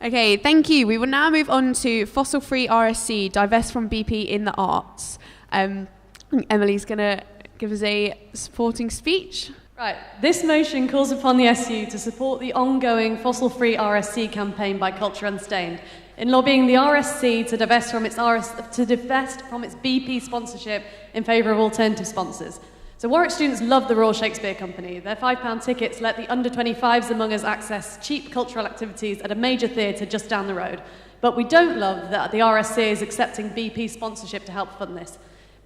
Okay, thank you. We will now move on to fossil-free RSC, divest from BP in the arts. Emily's going to give us a supporting speech. Right, this motion calls upon the SU to support the ongoing fossil-free RSC campaign by Culture Unstained in lobbying the RSC to divest from its BP sponsorship in favour of alternative sponsors. So Warwick students love the Royal Shakespeare Company. Their £5 tickets let the under-25s among us access cheap cultural activities at a major theatre just down the road. But we don't love that the RSC is accepting BP sponsorship to help fund this.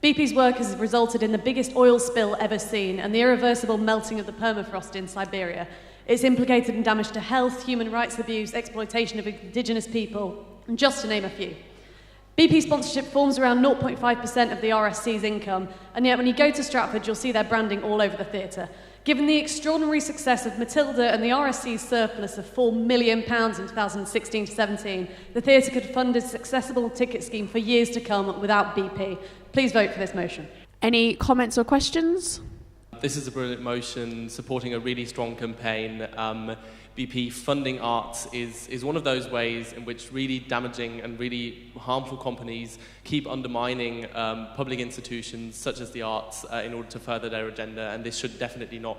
BP's work has resulted in the biggest oil spill ever seen and the irreversible melting of the permafrost in Siberia. It's implicated in damage to health, human rights abuse, exploitation of indigenous people, and just to name a few. BP sponsorship forms around 0.5% of the RSC's income, and yet when you go to Stratford, you'll see their branding all over the theatre. Given the extraordinary success of Matilda and the RSC's surplus of £4 million in 2016-17, the theatre could fund its accessible ticket scheme for years to come without BP. Please vote for this motion. Any comments or questions? This is a brilliant motion supporting a really strong campaign. BP funding arts is one of those ways in which really damaging and really harmful companies keep undermining public institutions such as the arts in order to further their agenda, and this should definitely not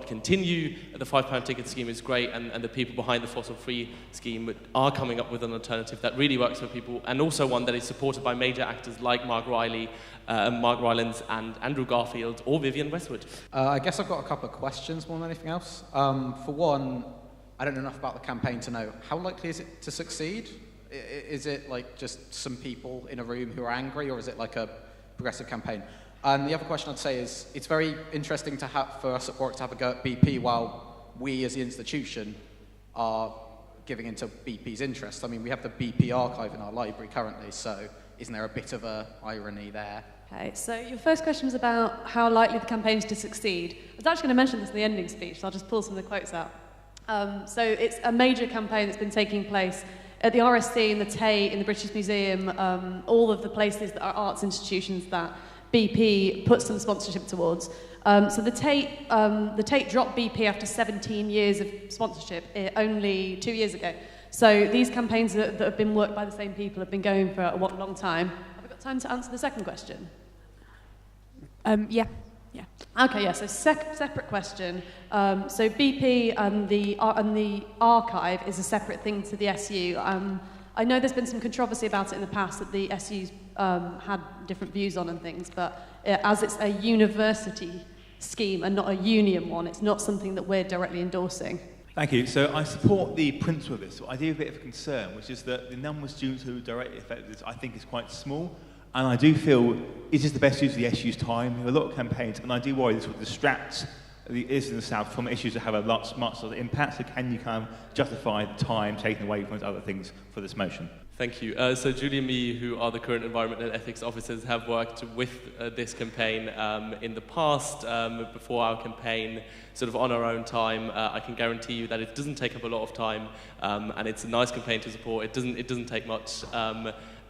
continue. The £5 ticket scheme is great, and the people behind the fossil-free scheme are coming up with an alternative that really works for people, and also one that is supported by major actors like Mark Rylance and Andrew Garfield or Vivienne Westwood. I guess I've got a couple of questions more than anything else. For one, I don't know enough about the campaign to know, how likely is it to succeed? Is it like just some people in a room who are angry, or is it like a progressive campaign? And the other question I'd say is, it's very interesting for us at Warwick to have a go at BP while we as the institution are giving into BP's interests. I mean, we have the BP archive in our library currently, so isn't there a bit of a irony there? Okay, so your first question was about how likely the campaign is to succeed. I was actually going to mention this in the ending speech, so I'll just pull some of the quotes out. So it's a major campaign that's been taking place at the RSC, in the Tate, in the British Museum, all of the places that are arts institutions that BP puts some sponsorship towards. So the Tate dropped BP after 17 years of sponsorship only 2 years ago. So these campaigns that have been worked by the same people have been going for a long time. Have I got time to answer the second question? Yeah. Okay, yeah, so separate question. So BP and the archive is a separate thing to the SU. I know there's been some controversy about it in the past that the SU's had different views on and things, but as it's a university scheme and not a union one, it's not something that we're directly endorsing. Thank you. So I support the principle of this, but I do have a bit of a concern, which is that the number of students who are directly affected, I think, is quite small. And I do feel, is this the best use of the SU's time? We have a lot of campaigns, and I do worry this will distract the issues in the South from issues that have a much sort of impact. So can you kind of justify the time taken away from other things for this motion? Thank you. So Julie and me, who are the current Environment and Ethics officers, have worked with this campaign in the past, before our campaign, sort of on our own time. I can guarantee you that it doesn't take up a lot of time, and it's a nice campaign to support. It doesn't take much.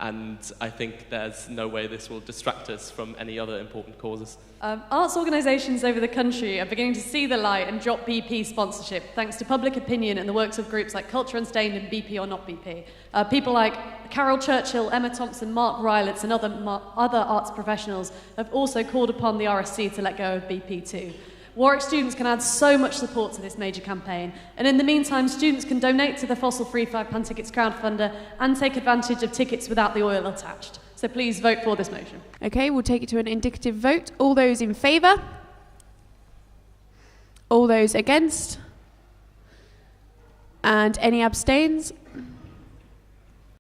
And I think there's no way this will distract us from any other important causes. Arts organisations over the country are beginning to see the light and drop BP sponsorship, thanks to public opinion and the works of groups like Culture Unstained and BP or Not BP. People like Carol Churchill, Emma Thompson, Mark Rylance and other arts professionals have also called upon the RSC to let go of BP too. Warwick students can add so much support to this major campaign, and in the meantime, students can donate to the fossil-free £5 tickets crowdfunder and take advantage of tickets without the oil attached. So please vote for this motion. Okay, we'll take it to an indicative vote. All those in favour? All those against? And any abstains?